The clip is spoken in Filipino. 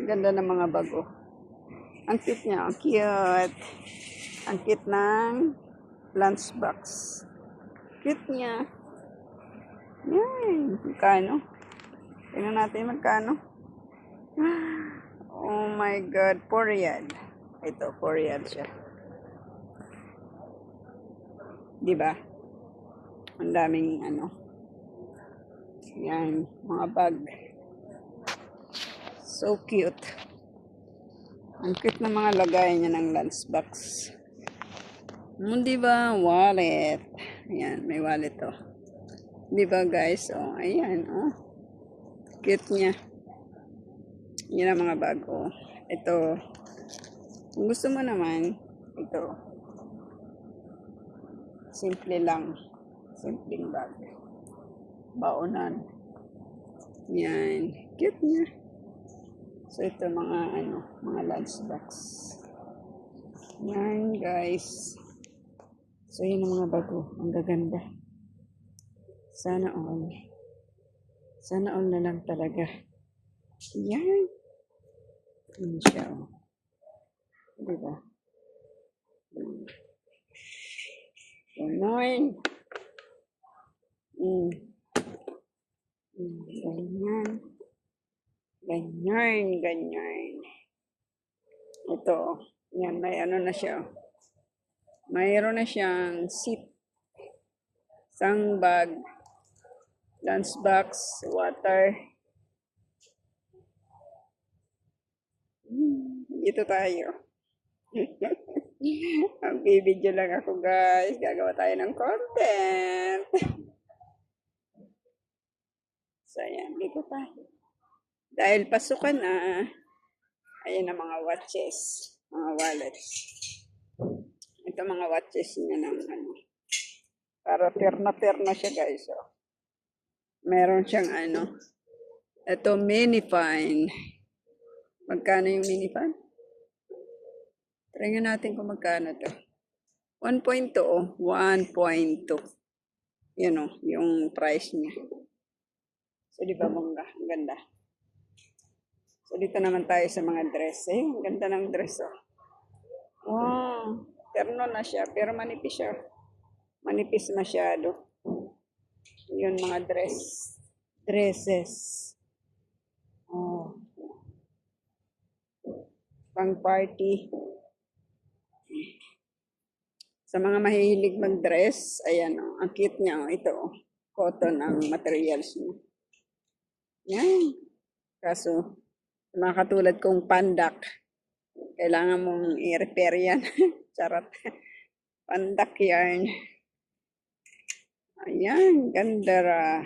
Ganda ng mga bago. Ang cute niya, ang cute. Ang cute ng lunchbox. Cute niya. Yan. Magkano? Tingnan natin magkano. Oh my God. 4 riyal. Ito, 4 riyal siya. Diba? Ang daming yan, mga bag. So cute. Ang cute na mga lagay niya ng lunchbox. Diba? Wallet. Ayan, may wallet to. Diba guys? Oh, ayan. Oh. Cute niya. Yan ang mga bag. Oh. Ito. Kung gusto mo naman, ito. Simple lang. Simpleng bag. Baonan. Yan. Cute niya. So, ito mga mga lunchbox. Yan, guys. So, yun ang mga bago. Ang gaganda. Sana all. Sana all na lang talaga. Yan. Yan siya. Diba? Ganon. Ganyan. Ganyan, ganyan. Ito. Yan, may na siya. Mayroon na siyang seat. Isang bag. Lunchbox. Water. Dito tayo. Magbibideo lang ako guys. Gagawa tayo ng content. So yan, dito tayo. Dahil pasukan na, ayan ang mga watches. Mga wallets. Ito mga watches niya ng para terna siya guys. Oh. Meron siyang ito mini fine. Magkano yung mini fine? Try natin kung magkano to. 1.2 oh. 1.2. Yan oh, yung price niya. So di ba bongga? Ang ganda. So dito naman tayo sa mga dress. Ang ganda ng dress oh. Wow. Terno na siya, pero manipis siya. Manipis masyado. Yun mga dresses. Oh. Pang party. Sa mga mahihilig mag-dress, ayan oh, ang cute niya oh, ito oh. Cotton ang materials niya. Yan. Kaso, mga katulad kong pandak, kailangan mong i-repair yan. Charot. Pandak yarn. Ayan, ganda ra.